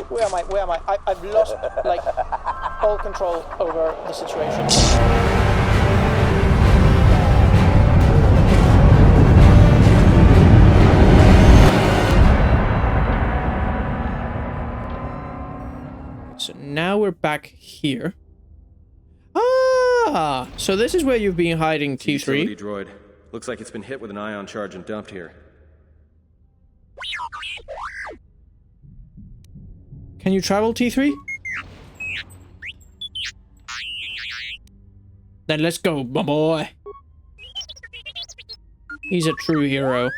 Where am I? Where am I? I've lost, like, all control over the situation. So now we're back here. Ah! So this is where you've been hiding, T3. Utility droid. Looks like it's been hit with an ion charge and dumped here. Can you travel, T3? Then let's go, my boy. He's a true hero.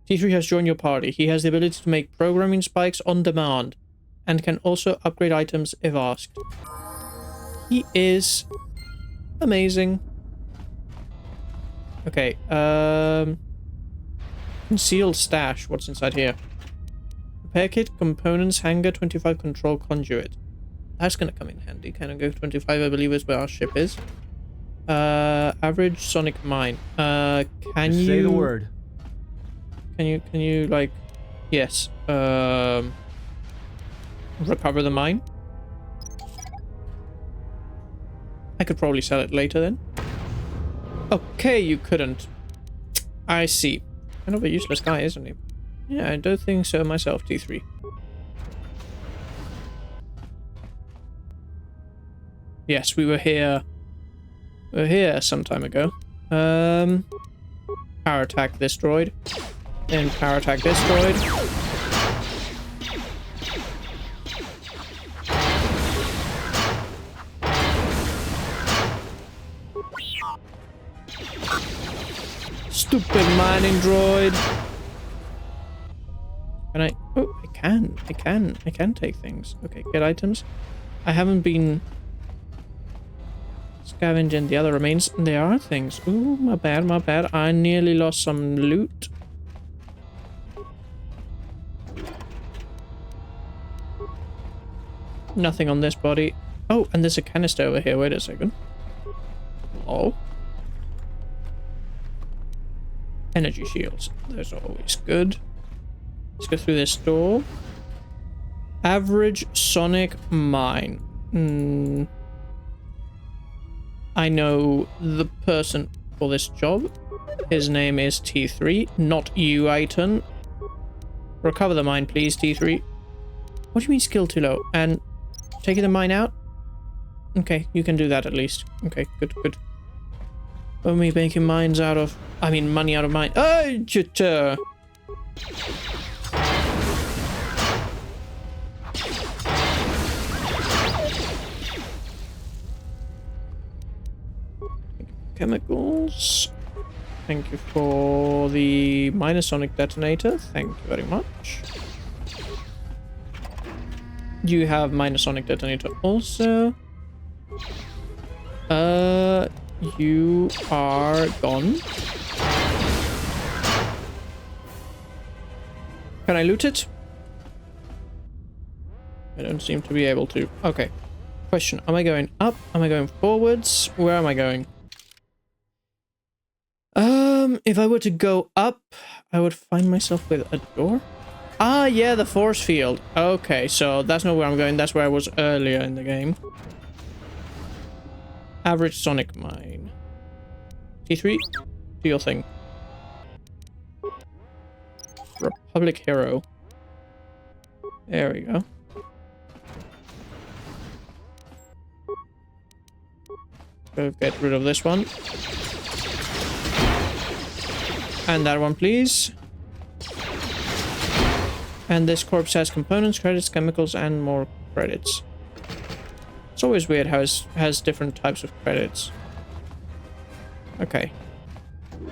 T3 has joined your party. He has the ability to make programming spikes on demand and can also upgrade items if asked. He is amazing. Okay, concealed stash. What's inside here? Repair kit, components, hangar, 25 control conduit. That's gonna come in handy. Can I go 25? I believe is where our ship is. Average sonic mine. Can Just you say the word? Can you like, yes. Recover the mine. I could probably sell it later then. Okay, you couldn't. I see. Kind of a useless guy, isn't he? Yeah, I don't think so myself, T3. Yes, we were here. We were here some time ago. Power attack this droid. Then power attack this droid. Stupid mining droid. Can I? Oh, I can take things. Okay, get items. I haven't been scavenging the other remains. There are things. Ooh, my bad, my bad. I nearly lost some loot. Nothing on this body. Oh, and there's a canister over here. Wait a second. Oh. Energy shields. Those are always good. Let's go through this door. Average sonic mine. I know the person for this job. His name is T3, not you, Aiton. Recover the mine, please, T3. What do you mean skill too low? And taking the mine out? Okay, you can do that at least. Okay, good, good. What are we making mines out of? I mean, money out of mine. Oh, jitter. Chemicals. Thank you for the minor sonic detonator. Thank you very much. You have minor sonic detonator also. You are gone. Can I loot it? I don't seem to be able to. Okay. Question. Am I going up? Am I going forwards? Where am I going? If I were to go up, I would find myself with a door. Ah, yeah, the force field. Okay, so that's not where I'm going. That's where I was earlier in the game. Average sonic mine. T3, do your thing. Republic hero. There we go. Go get rid of this one. And that one, please. And this corpse has components, credits, chemicals, and more credits. It's always weird how it has different types of credits. Okay.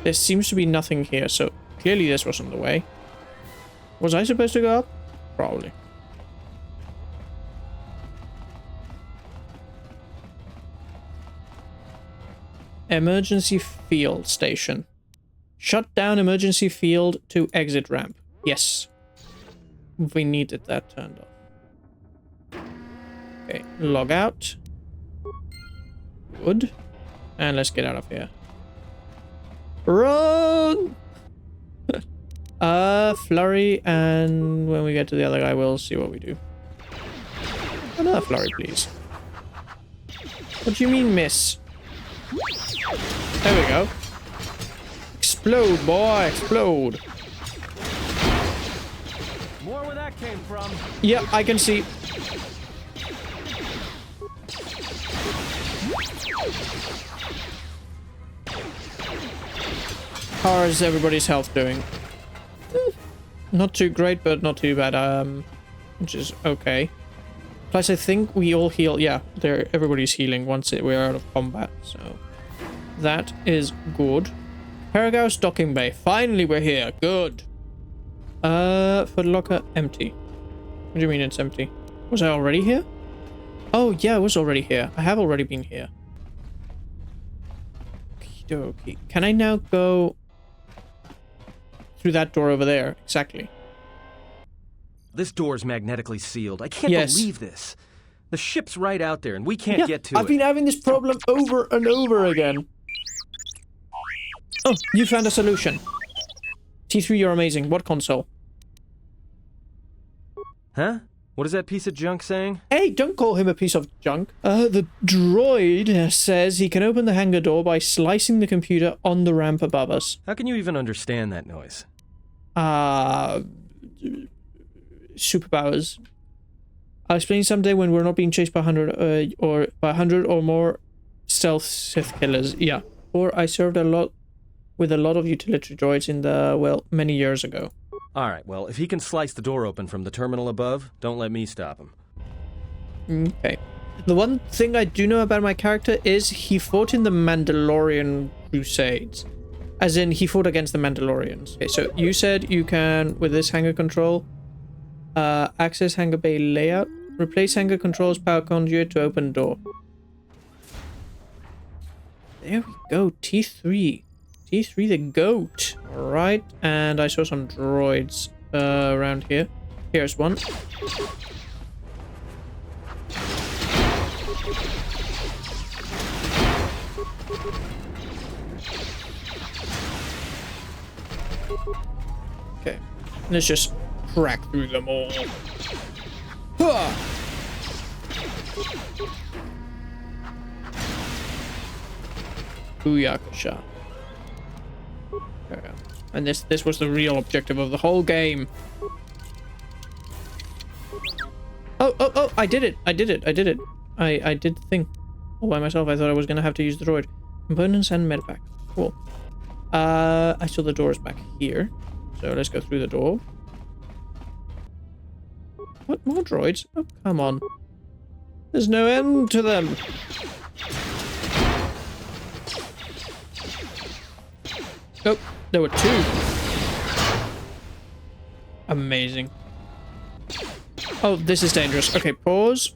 There seems to be nothing here, so clearly this wasn't the way. Was I supposed to go up? Probably. Emergency field station. Shut down emergency field to exit ramp. Yes. We needed that turned off. Okay, log out. Good. And let's get out of here. Run! Flurry, and when we get to the other guy, we'll see what we do. Another flurry, please. What do you mean, miss? There we go. Explode, boy, explode. More where that came from. Yep, I can see. How is everybody's health doing? Not too great, but not too bad. Which is okay. Plus, I think we all heal. Yeah, everybody's healing once we're out of combat. So that is good. Peragus docking bay. Finally, we're here. Good. Footlocker empty. What do you mean it's empty? Was I already here? Oh yeah, I was already here. I have already been here. Okay. Can I now go through that door over there? Exactly. This door's magnetically sealed. I can't believe this. The ship's right out there, and we can't get to it. I've been having this problem over and over again. Oh, you found a solution. T3, you're amazing. What console? Huh? What is that piece of junk saying? Hey, don't call him a piece of junk. The droid says he can open the hangar door by slicing the computer on the ramp above us. How can you even understand that noise? Superpowers. I'll explain someday when we're not being chased by 100 or more stealth Sith killers. Yeah. Or I served with a lot of utility droids in the, well, many years ago. Alright, well, if he can slice the door open from the terminal above, don't let me stop him. Okay. The one thing I do know about my character is he fought in the Mandalorian Crusades. As in, he fought against the Mandalorians. Okay, so you said you can, with this hangar control, access hangar bay layout, replace hangar controls power conduit to open door. There we go, T3. T3 the goat. Alright, and I saw some droids around here. Here's one. Okay, let's just crack through them all. Booyakasha. There we go. And this was the real objective of the whole game. Oh, I did it. I did the thing. All by myself. I thought I was gonna have to use the droid. Components and medpack. Cool. I saw the doors back here. So let's go through the door. What, more droids? Oh, come on. There's no end to them. Oh, there were two. Amazing. Oh, this is dangerous. Okay, pause.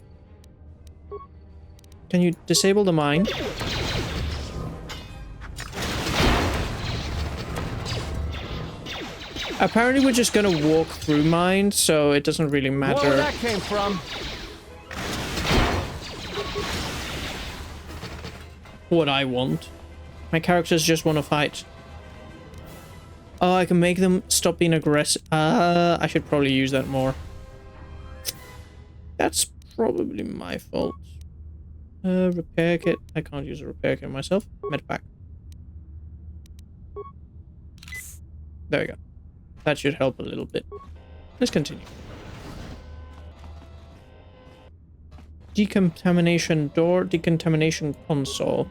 Can you disable the mine? Apparently we're just gonna walk through mines, so it doesn't really matter. Where that came from? What I want. My characters just want to fight. Oh, I can make them stop being aggressive. I should probably use that more. That's probably my fault. Repair kit. I can't use a repair kit myself. Medpack. There we go. That should help a little bit. Let's continue. Decontamination door, decontamination console.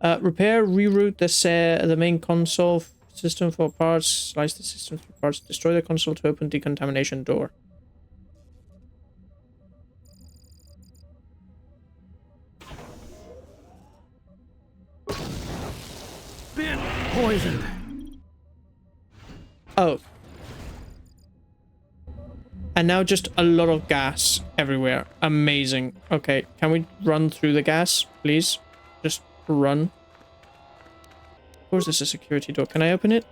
Repair, reroute the main console system for parts, slice the system for parts, destroy the console to open decontamination door. Been poisoned. Oh. And now just a lot of gas everywhere. Amazing. Okay, can we run through the gas, please? Just run. Of course, there's a security door. Can I open it?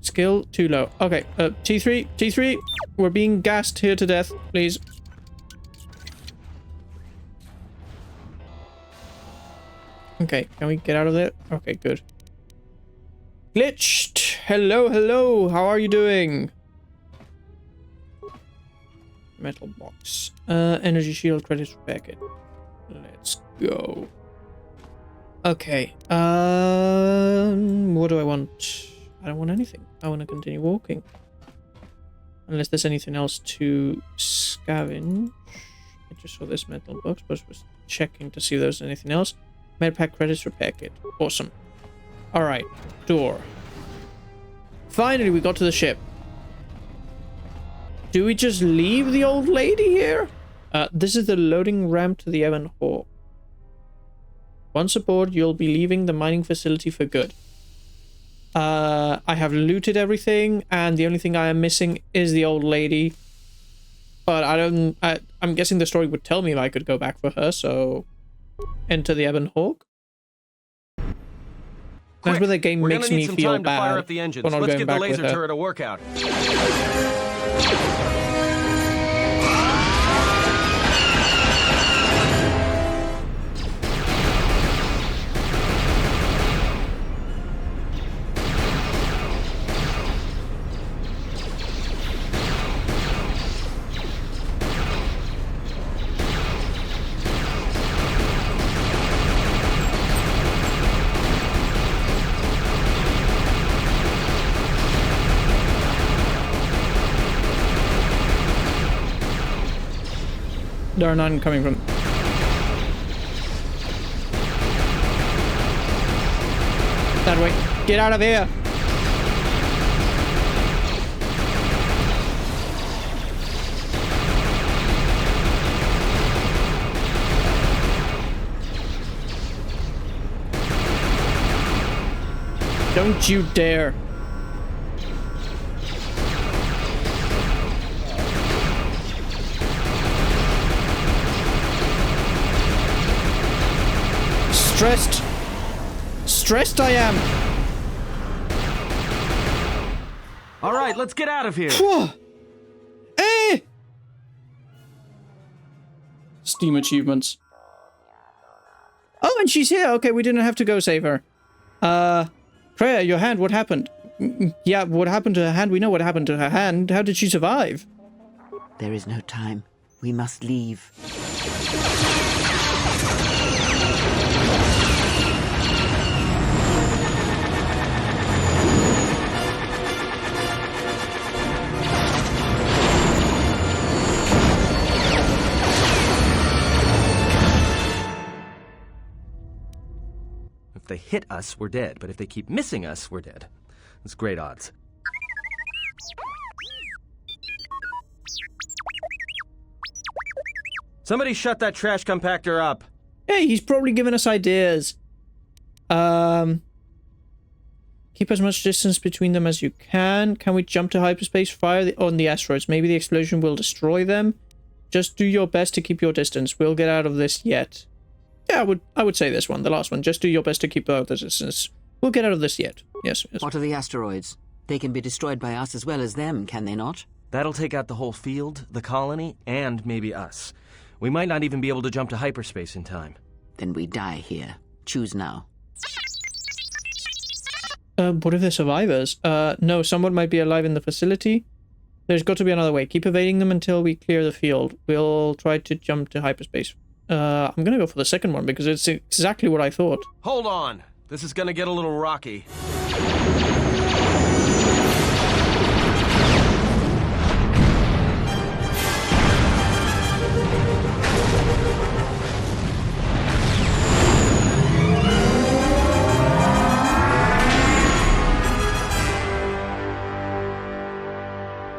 Skill too low. Okay, T3, we're being gassed here to death, please. Okay, can we get out of there? Okay, good. Glitched. Hello, hello. How are you doing? Metal box. Energy shield, credits packet. Let's go. Okay. What do I want? I don't want anything. I want to continue walking. Unless there's anything else to scavenge. I just saw this metal box, but I was checking to see if there's anything else. Medpack credits repair kit. Awesome. Alright. Door. Finally, we got to the ship. Do we just leave the old lady here? This is the loading ramp to the Ebon Hawk. Once aboard, you'll be leaving the mining facility for good. I have looted everything, and the only thing I am missing is the old lady. But I'm guessing the story would tell me if I could go back for her, so... Enter the Ebon Hawk. That's where the game makes me feel bad. Fire up the engines. Let's give the laser turret a workout. There are none coming from... that way. Get out of here! Don't you dare! Stressed I am. All right, let's get out of here. Eh! Steam achievements. Oh, and she's here. Okay, we didn't have to go save her. Freya, your hand, what happened? Yeah, what happened to her hand? We know what happened to her hand. How did she survive? There is no time. We must leave. If they hit us, we're dead. But if they keep missing us, we're dead. That's great odds. Somebody shut that trash compactor up. Hey, he's probably giving us ideas. Keep as much distance between them as you can. Can we jump to hyperspace? Fire on the asteroids. Maybe the explosion will destroy them. Just do your best to keep your distance. We'll get out of this yet. Yeah, I would say this one, the last one. Just do your best to keep out the distance. We'll get out of this yet. Yes, yes. What are the asteroids? They can be destroyed by us as well as them, can they not? That'll take out the whole field, the colony, and maybe us. We might not even be able to jump to hyperspace in time. Then we die here. Choose now. What if they're survivors? No, someone might be alive in the facility. There's got to be another way. Keep evading them until we clear the field. We'll try to jump to hyperspace. I'm gonna go for the second one because it's exactly what I thought. Hold on. This is gonna get a little rocky.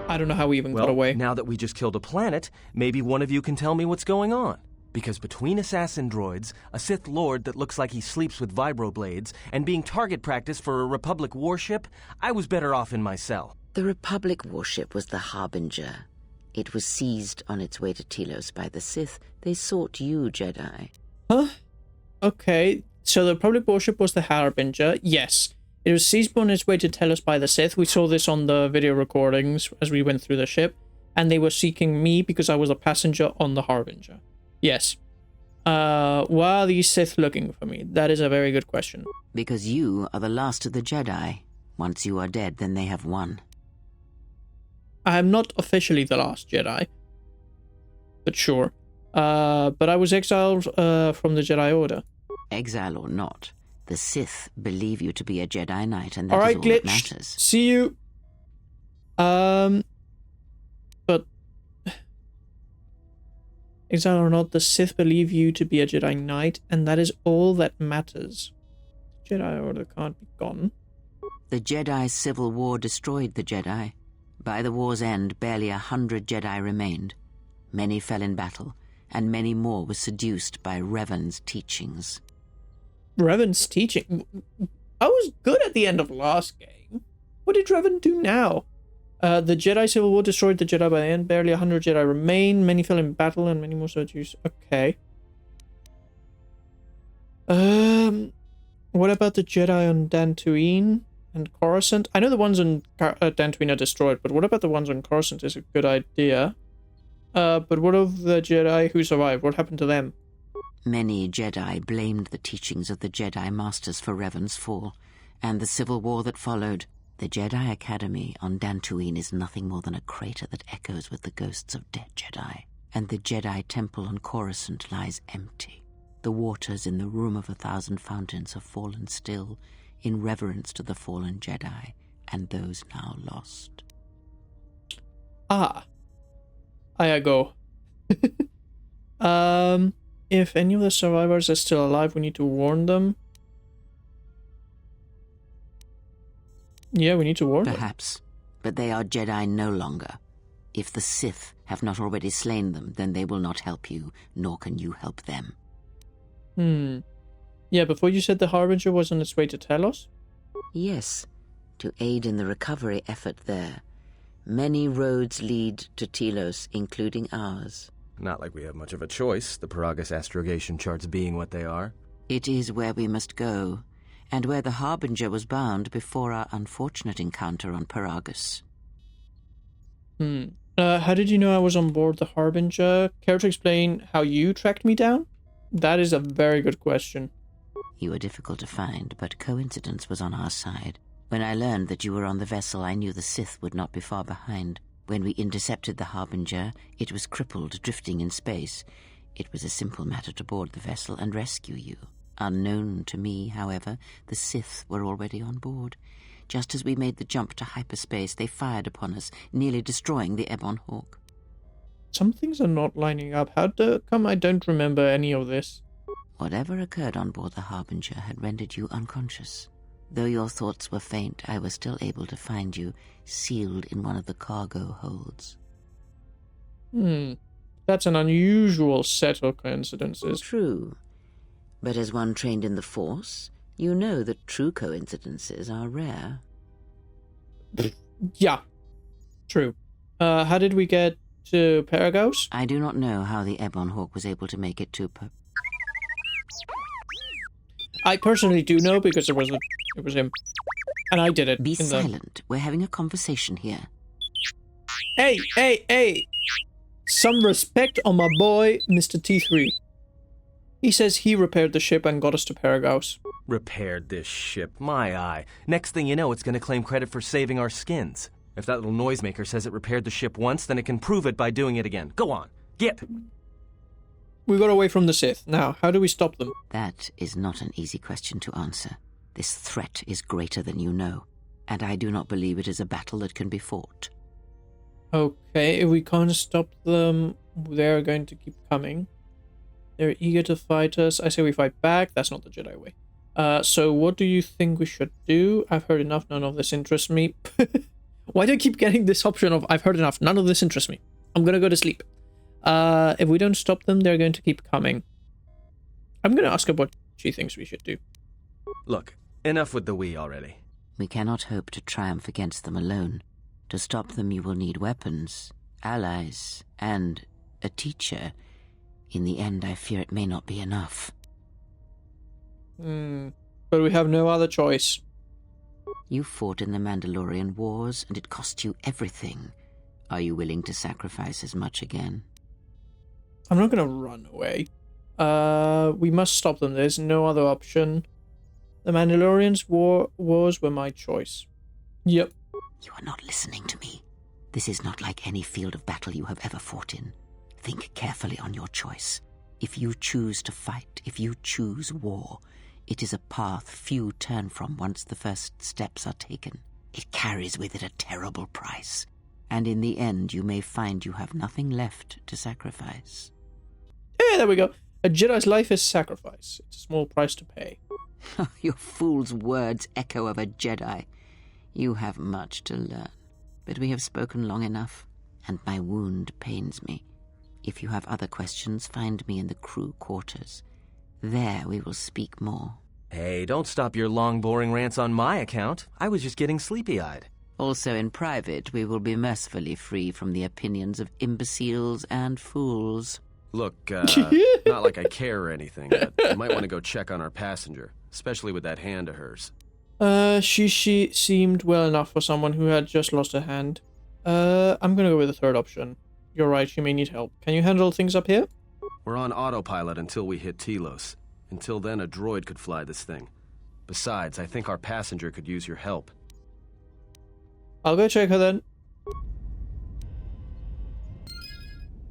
I don't know how we even got away. Now that we just killed a planet, maybe one of you can tell me what's going on. Because between assassin droids, a Sith Lord that looks like he sleeps with vibroblades, and being target practice for a Republic warship, I was better off in my cell. The Republic warship was the Harbinger. It was seized on its way to Telos by the Sith. They sought you, Jedi. Huh? Okay, so the Republic warship was the Harbinger. Yes. It was seized on its way to Telos by the Sith. We saw this on the video recordings as we went through the ship. And they were seeking me because I was a passenger on the Harbinger. Yes. Why are these Sith looking for me? That is a very good question. Because you are the last of the Jedi. Once you are dead, then they have won. I am not officially the last Jedi. But sure. But I was exiled from the Jedi Order. Exile or not, the Sith believe you to be a Jedi Knight, and that Alright, is all that glitched. matters. See you. But exile or not, the Sith believe you to be a Jedi Knight, and that is all that matters. Jedi Order can't be gone. The Jedi Civil War destroyed the Jedi. By the war's end, barely 100 Jedi remained. Many fell in battle, and many more were seduced by Revan's teachings. Revan's teaching? I was good at the end of last game. What did Revan do now? The Jedi Civil War destroyed the Jedi by the end. Barely 100 Jedi remain. Many fell in battle and many more seduced. Okay. What about the Jedi on Dantooine and Coruscant? I know the ones on Dantooine are destroyed, but what about the ones on Coruscant is a good idea. But what of the Jedi who survived? What happened to them? Many Jedi blamed the teachings of the Jedi Masters for Revan's fall, and the civil war that followed. The Jedi Academy on Dantooine is nothing more than a crater that echoes with the ghosts of dead Jedi, and the Jedi Temple on Coruscant lies empty. The waters in the Room of 1,000 Fountains have fallen still, in reverence to the fallen Jedi, and those now lost. Ah. I go. If any of the survivors are still alive, we need to warn them. Yeah, we need to warn them. Perhaps, but they are Jedi no longer. If the Sith have not already slain them, then they will not help you, nor can you help them. Yeah, before you said the Harbinger was on its way to Telos? Yes, to aid in the recovery effort there. Many roads lead to Telos, including ours. Not like we have much of a choice, the Peragus astrogation charts being what they are. It is where we must go, and where the Harbinger was bound before our unfortunate encounter on Peragus. How did you know I was on board the Harbinger? Care to explain how you tracked me down? That is a very good question. You were difficult to find, but coincidence was on our side. When I learned that you were on the vessel, I knew the Sith would not be far behind. When we intercepted the Harbinger, it was crippled, drifting in space. It was a simple matter to board the vessel and rescue you. Unknown to me, however, the Sith were already on board. Just as we made the jump to hyperspace, they fired upon us, nearly destroying the Ebon Hawk. Some things are not lining up. How come I don't remember any of this? Whatever occurred on board the Harbinger had rendered you unconscious. Though your thoughts were faint, I was still able to find you, sealed in one of the cargo holds. That's an unusual set of coincidences. True. But as one trained in the Force, you know that true coincidences are rare. Yeah, true. How did we get to Peragus? I do not know how the Ebon Hawk was able to make it to I personally do know because it was him. And I did it. Be silent. We're having a conversation here. Hey! Some respect on my boy, Mr. T3. He says he repaired the ship and got us to Peragus. Repaired this ship, my eye. Next thing you know, it's gonna claim credit for saving our skins. If that little noisemaker says it repaired the ship once, then it can prove it by doing it again. Go on, get! We got away from the Sith. Now, how do we stop them? That is not an easy question to answer. This threat is greater than you know, and I do not believe it is a battle that can be fought. Okay, if we can't stop them, they're going to keep coming. They're eager to fight us. I say we fight back. That's not the Jedi way. So what do you think we should do? I've heard enough. None of this interests me. Why do I keep getting this option of I've heard enough? None of this interests me. I'm gonna go to sleep. If we don't stop them, they're going to keep coming. I'm gonna ask her what she thinks we should do. Look, enough with the we already. We cannot hope to triumph against them alone. To stop them, you will need weapons, allies, and a teacher. In the end, I fear it may not be enough. But we have no other choice. You fought in the Mandalorian Wars, and it cost you everything. Are you willing to sacrifice as much again? I'm not gonna run away. We must stop them. There's no other option. The Mandalorians wars were my choice. Yep. You are not listening to me. This is not like any field of battle you have ever fought in. Think carefully on your choice. If you choose to fight, if you choose war, it is a path few turn from once the first steps are taken. It carries with it a terrible price, and in the end you may find you have nothing left to sacrifice. Yeah, there we go. A Jedi's life is sacrifice. It's a small price to pay. Your fool's words echo of a Jedi. You have much to learn, but we have spoken long enough, and my wound pains me. If you have other questions, find me in the crew quarters. There we will speak more. Hey, don't stop your long, boring rants on my account. I was just getting sleepy-eyed. Also in private, we will be mercifully free from the opinions of imbeciles and fools. Look, not like I care or anything, but you might want to go check on our passenger, especially with that hand of hers. She seemed well enough for someone who had just lost a hand. I'm gonna go with the third option. You're right, she may need help. Can you handle things up here? We're on autopilot until we hit Telos. Until then, a droid could fly this thing. Besides, I think our passenger could use your help. I'll go check her then.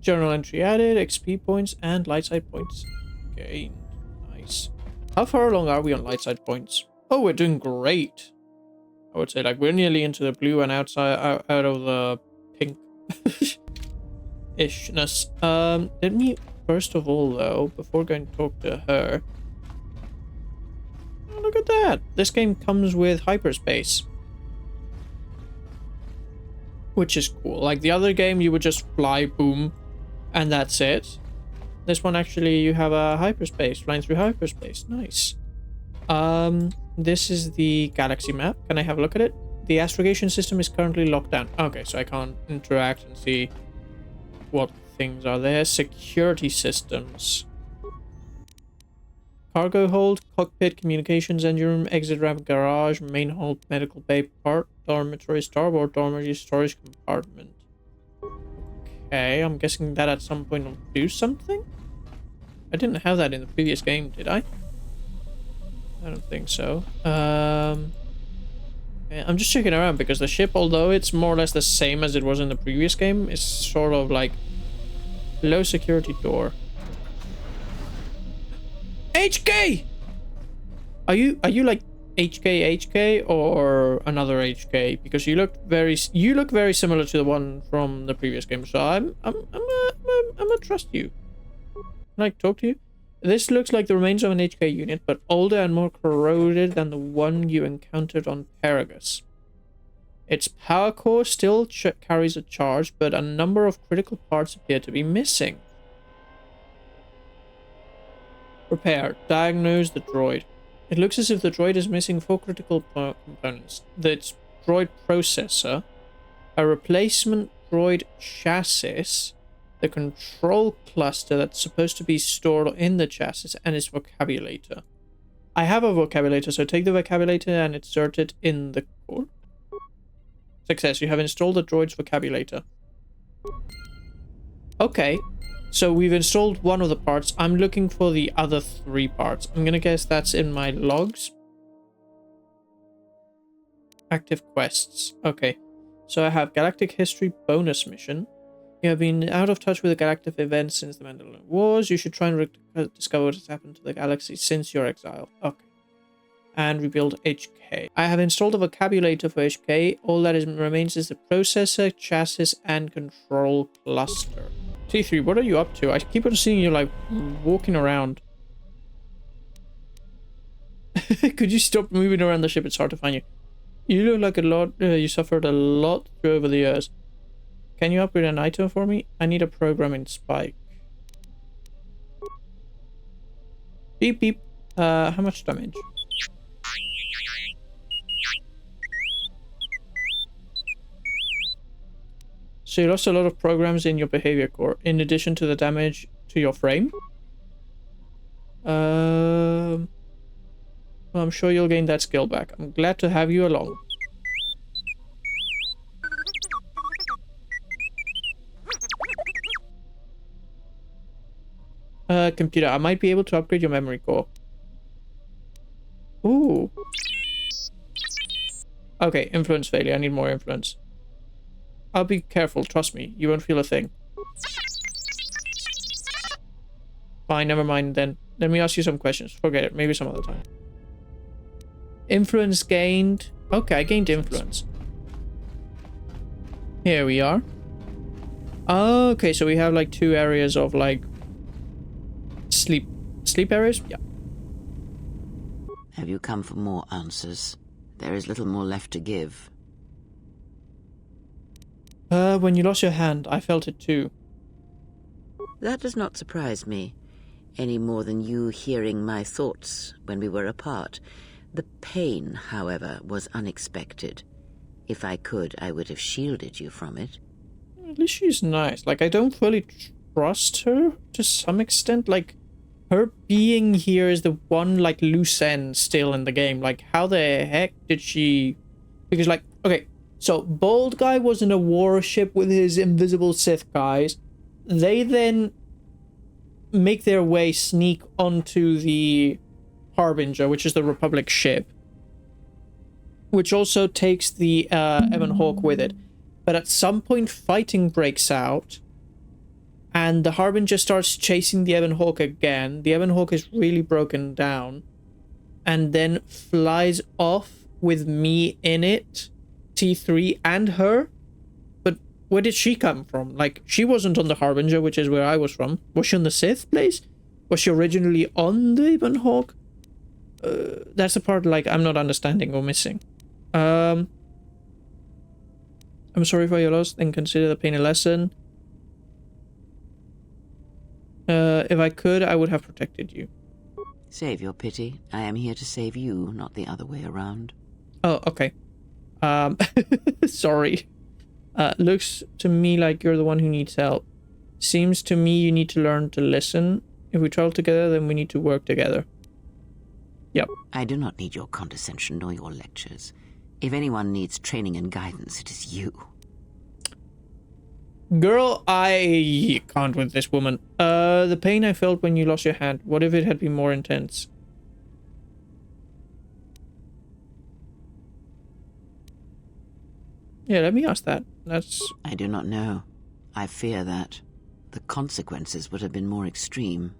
Journal entry added, XP points, and light side points gained. Nice. How far along are we on light side points? Oh, we're doing great. I would say, like, we're nearly into the blue and out of the pink ishness. Let me, first of all, though, before going to talk to her. Oh, look at that. This game comes with hyperspace, which is cool. Like the other game, you would just fly, boom, and that's it. This one, actually, you have a hyperspace, flying through hyperspace. Nice. This is the galaxy map. Can I have a look at it? The astrogation system is currently locked down. Okay, so I can't interact and see what things are there. Security systems. Cargo hold, cockpit, communications, engine room, exit ramp, garage, main hold, medical bay, part, dormitory, starboard dormitory, storage compartment. Okay, I'm guessing that at some point will do something? I didn't have that in the previous game, did I? I don't think so. Yeah, I'm just checking around because the ship, although it's more or less the same as it was in the previous game, is sort of like low security door. HK! Are you like HK or another HK? Because you look very similar to the one from the previous game. So I'm gonna trust you. Can I talk to you? This looks like the remains of an HK unit, but older and more corroded than the one you encountered on Peragus. Its power core still carries a charge, but a number of critical parts appear to be missing. Repair. Diagnose the droid. It looks as if the droid is missing 4 critical components. Its droid processor, a replacement droid chassis, the control cluster that's supposed to be stored in the chassis, and its vocabulator. I have a vocabulator, so take the vocabulator and insert it in the core. Success. You have installed the droid's vocabulator. Okay. So we've installed one of the parts. I'm looking for the other 3 parts. I'm gonna guess that's in my logs. Active quests. Okay. So I have Galactic History bonus mission. You have been out of touch with the galactic events since the Mandalorian Wars. You should try and discover what has happened to the galaxy since your exile. Okay. And rebuild HK. I have installed a vocabulator for HK. All that remains is the processor, chassis, and control cluster. T3, what are you up to? I keep on seeing you, like, walking around. Could you stop moving around the ship? It's hard to find you. You look like you suffered a lot over the years. Can you upgrade an item for me? I need a programming spike. Beep, beep. How much damage? So you lost a lot of programs in your behavior core, in addition to the damage to your frame? Well, I'm sure you'll gain that skill back. I'm glad to have you along. Computer, I might be able to upgrade your memory core. Ooh. Okay, influence failure. I need more influence. I'll be careful, trust me. You won't feel a thing. Fine, never mind then. Let me ask you some questions. Forget it, maybe some other time. Influence gained. Okay, I gained influence. Here we are. Okay, so we have like 2 areas of like sleep areas? Yeah. Have you come for more answers? There is little more left to give. When you lost your hand, I felt it too. That does not surprise me, any more than you hearing my thoughts when we were apart. The pain, however, was unexpected. If I could, I would have shielded you from it. At least she's nice. Like, I don't fully trust her to some extent. Like, her being here is the one, like, loose end still in the game. Like, how the heck did she... Because, like, okay, so Bald Guy was in a warship with his invisible Sith guys. They then make their way, sneak onto the Harbinger, which is the Republic ship, which also takes the Ebon Hawk with it. But at some point, fighting breaks out, and the Harbinger starts chasing the Ebon Hawk again. The Ebon Hawk is really broken down, and then flies off with me in it, T3, and her. But where did she come from? Like, she wasn't on the Harbinger, which is where I was from. Was she on the Sith place? Was she originally on the Ebon Hawk? That's the part, like, I'm not understanding or missing. I'm sorry for your loss and consider the pain a lesson. If I could, I would have protected you. Save your pity. I am here to save you, not the other way around. Oh, okay. Sorry. Looks to me like you're the one who needs help. Seems to me you need to learn to listen. If we travel together, then we need to work together. Yep. I do not need your condescension nor your lectures. If anyone needs training and guidance, it is you. Girl, I can't with this woman. The pain I felt when you lost your hand. What if it had been more intense? Yeah, let me ask that. That's... I do not know. I fear that. The consequences would have been more extreme.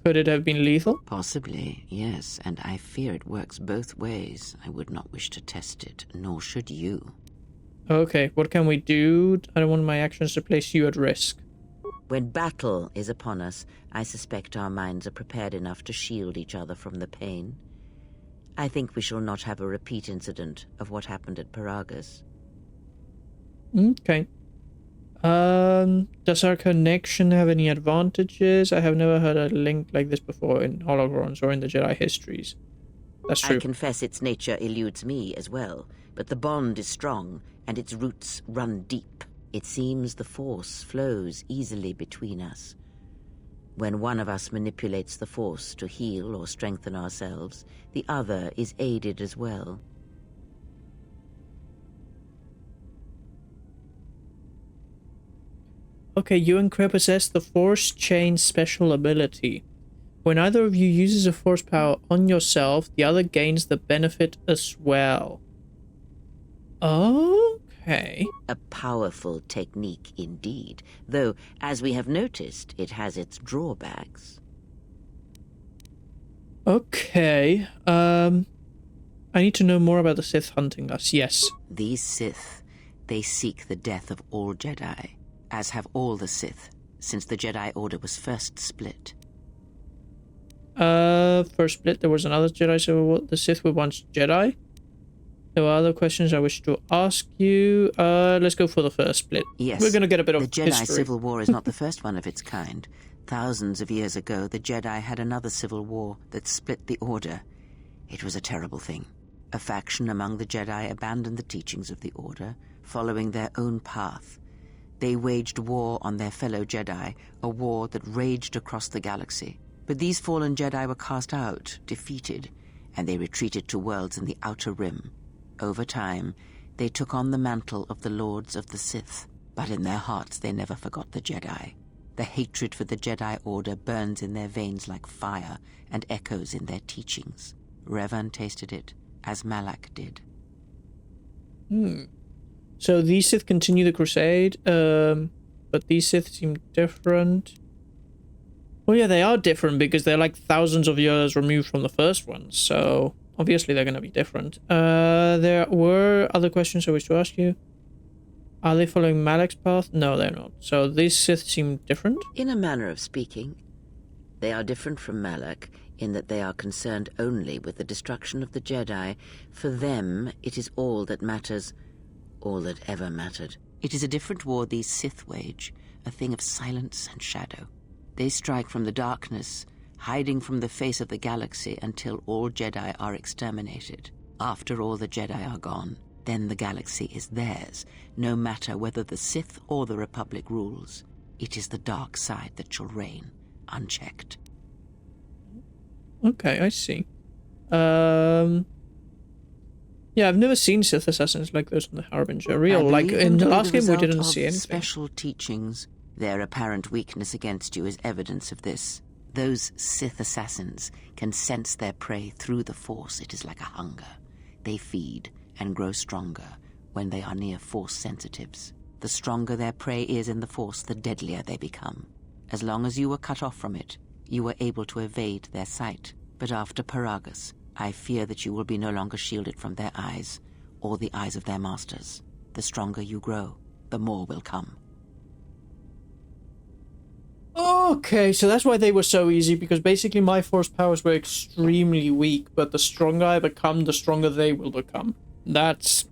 Could it have been lethal? Possibly, yes, and I fear it works both ways. I would not wish to test it, nor should you. Okay, what can we do? I don't want my actions to place you at risk. When battle is upon us, I suspect our minds are prepared enough to shield each other from the pain. I think we shall not have a repeat incident of what happened at Peragus. Okay. Does our connection have any advantages? I have never heard a link like this before in holograms or in the Jedi histories. That's true. I confess its nature eludes me as well, but the bond is strong, and its roots run deep. It seems the Force flows easily between us. When one of us manipulates the Force to heal or strengthen ourselves, the other is aided as well. Okay, you and Kreb possess the Force Chain special ability. When either of you uses a Force power on yourself, the other gains the benefit as well. Okay. A powerful technique indeed, though, as we have noticed, it has its drawbacks. Okay, I need to know more about the Sith hunting us, yes. These Sith, they seek the death of all Jedi, as have all the Sith, since the Jedi Order was first split. First split, there was another Jedi Civil War. The Sith were once Jedi. There were other questions I wish to ask you. Let's go for the first split. Yes. We're gonna get a bit of history. The Jedi Civil War is not the first one of its kind. Thousands of years ago, the Jedi had another civil war that split the Order. It was a terrible thing. A faction among the Jedi abandoned the teachings of the Order, following their own path. They waged war on their fellow Jedi, a war that raged across the galaxy. But these fallen Jedi were cast out, defeated, and they retreated to worlds in the Outer Rim. Over time, they took on the mantle of the Lords of the Sith, but in their hearts they never forgot the Jedi. The hatred for the Jedi Order burns in their veins like fire and echoes in their teachings. Revan tasted it, as Malak did. So these Sith continue the crusade, but these Sith seem different. Well, yeah, they are different because they're like thousands of years removed from the first one, so obviously they're going to be different. There were other questions I wish to ask you. Are they following Malak's path? No, they're not. So these Sith seem different? In a manner of speaking, they are different from Malak in that they are concerned only with the destruction of the Jedi. For them, it is all that matters, all that ever mattered. It is a different war these Sith wage, a thing of silence and shadow. They strike from the darkness, hiding from the face of the galaxy until all Jedi are exterminated. After all the Jedi are gone, then the galaxy is theirs, no matter whether the Sith or the Republic rules. It is the dark side that shall reign, unchecked. Okay, I see. Yeah, I've never seen Sith assassins like those in the Harbinger. Real, like in the last game we didn't see anything. Special teachings. Their apparent weakness against you is evidence of this. Those Sith assassins can sense their prey through the Force. It is like a hunger. They feed and grow stronger when they are near Force sensitives. The stronger their prey is in the Force, the deadlier they become. As long as you were cut off from it, you were able to evade their sight. But after Peragus, I fear that you will be no longer shielded from their eyes, or the eyes of their masters. The stronger you grow, the more will come. Okay, so that's why they were so easy, because basically my Force powers were extremely weak, but the stronger I become, the stronger they will become. That's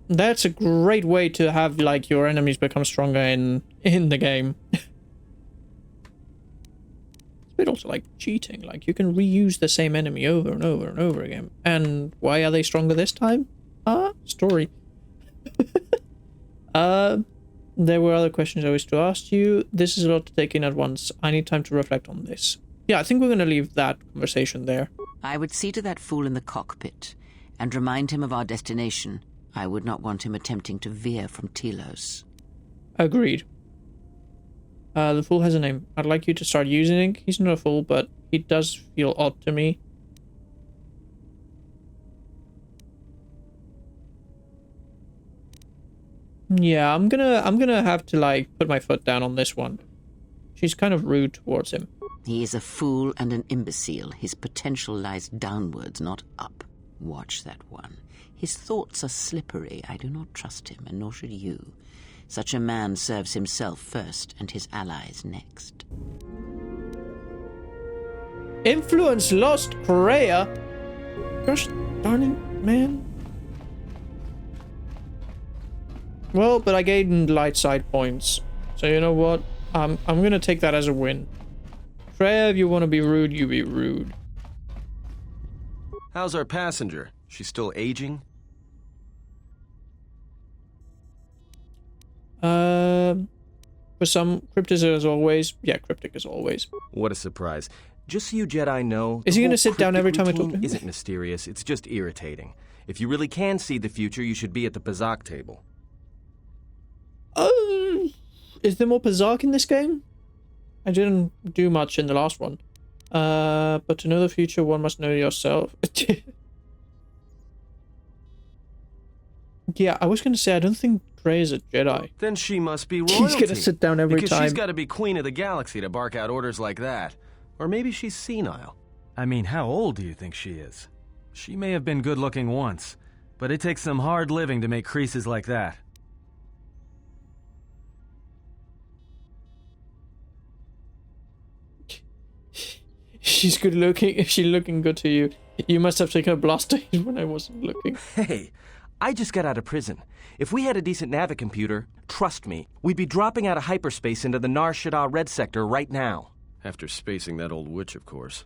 a great way to have, like, your enemies become stronger in the game. It's a bit also like cheating, like you can reuse the same enemy over and over and over again. And why are they stronger this time? Story. There were other questions I wish to ask you. This is a lot to take in at once. I need time to reflect on this. Yeah, I think we're going to leave that conversation there. I would see to that fool in the cockpit and remind him of our destination. I would not want him attempting to veer from Telos. Agreed. The fool has a name. I'd like you to start using it. He's not a fool, but he does feel odd to me. Yeah, I'm gonna have to, like, put my foot down on this one. She's kind of rude towards him. He is a fool and an imbecile. His potential lies downwards, not up. Watch that one. His thoughts are slippery. I do not trust him, and nor should you. Such a man serves himself first, and his allies next. Influence lost, Freya. Gosh darning, man. Well, but I gained light side points. So you know what? I'm gonna take that as a win. Freya, if you want to be rude, you be rude. How's our passenger? She's still aging? For some, cryptic as always. Yeah, cryptic as always. What a surprise. Just so you Jedi know, is he going to sit down every time I talk to him? Isn't mysterious, it's just irritating. If you really can see the future, you should be at the Pazak table. Is there more Pazak in this game? I didn't do much in the last one. But to know the future, one must know yourself. Yeah, I was going to say, I don't think Grey is a Jedi. Then she must be royalty. She's going to sit down every time. She's got to be queen of the galaxy to bark out orders like that. Or maybe she's senile. I mean, how old do you think she is? She may have been good-looking once, but it takes some hard living to make creases like that. She's good looking. If she's looking good to you, you must have taken a blaster when I wasn't looking. Hey, I just got out of prison. If we had a decent navicomputer, trust me, we'd be dropping out of hyperspace into the Nar Shaddaa Red Sector right now. After spacing that old witch, of course.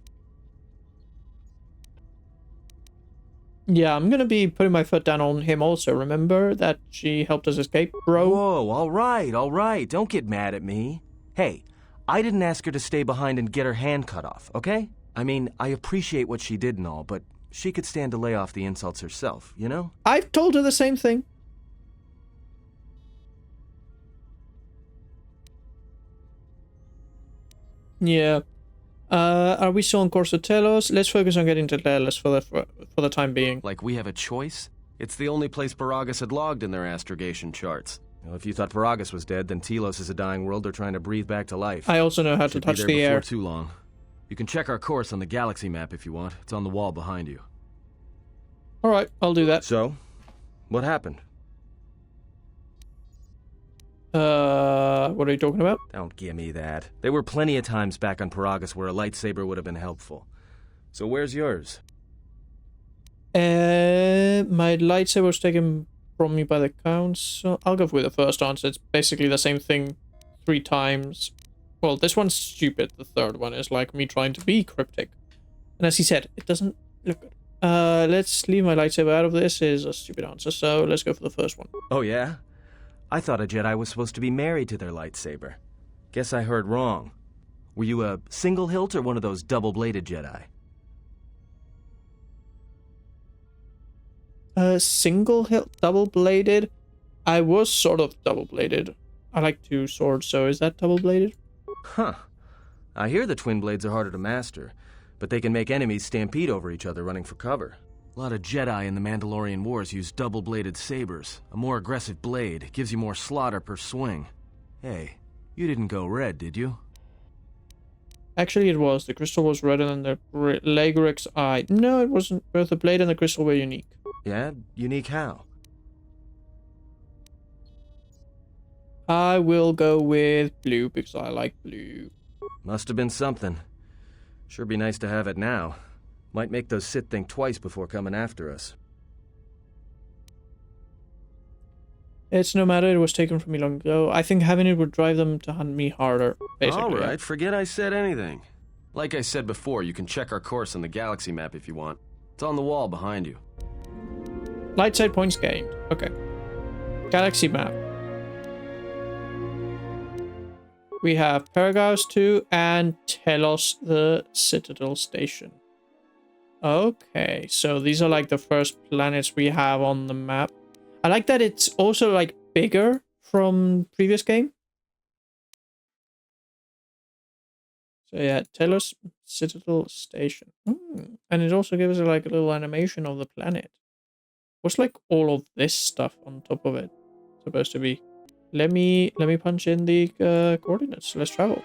Yeah, I'm gonna be putting my foot down on him also. Remember that she helped us escape, bro? Whoa, all right. Don't get mad at me. Hey, I didn't ask her to stay behind and get her hand cut off, okay? I mean, I appreciate what she did and all, but she could stand to lay off the insults herself, you know? I've told her the same thing. Yeah. Are we still on course to Telos? Let's focus on getting to Telos for the time being. Like we have a choice? It's the only place Peragus had logged in their astrogation charts. Well, if you thought Peragus was dead, then Telos is a dying world they're trying to breathe back to life. I also know how to Should touch be there the air. before too long. You can check our course on the galaxy map if you want. It's on the wall behind you. Alright, I'll do that. So, what happened? What are you talking about? Don't give me that. There were plenty of times back on Peragus where a lightsaber would have been helpful. So where's yours? My lightsaber was taken from me by the council. I'll go with the first answer. It's basically the same thing 3 times. Well, this one's stupid. The third one is like me trying to be cryptic. And as he said, it doesn't look good. Let's leave my lightsaber out of this is a stupid answer, so let's go for the first one. Oh, yeah? I thought a Jedi was supposed to be married to their lightsaber. Guess I heard wrong. Were you a single hilt or one of those double-bladed Jedi? Single hilt, double-bladed? I was sort of double-bladed. I like 2 swords, so is that double-bladed? Huh. I hear the twin blades are harder to master, but they can make enemies stampede over each other running for cover. A lot of Jedi in the Mandalorian Wars use double-bladed sabers. A more aggressive blade gives you more slaughter per swing. Hey, you didn't go red, did you? Actually, it was. The crystal was redder than the Legoric's eye. No, it wasn't. Both the blade and the crystal were unique. Yeah? Unique how? I will go with blue because I like blue. Must have been something. Sure be nice to have it now. Might make those Sith think twice before coming after us. It's no matter, it was taken from me long ago. I think having it would drive them to hunt me harder, basically. Alright, forget I said anything. Like I said before, you can check our course on the galaxy map if you want. It's on the wall behind you. Light side points gained. Okay. Galaxy map. We have Peragus 2 and Telos, the Citadel Station. Okay, so these are like the first planets we have on the map. I like that it's also like bigger from previous game. So yeah, Telos Citadel Station. And it also gives us like a little animation of the planet. What's like all of this stuff on top of it supposed to be? Let me punch in the coordinates. Let's travel.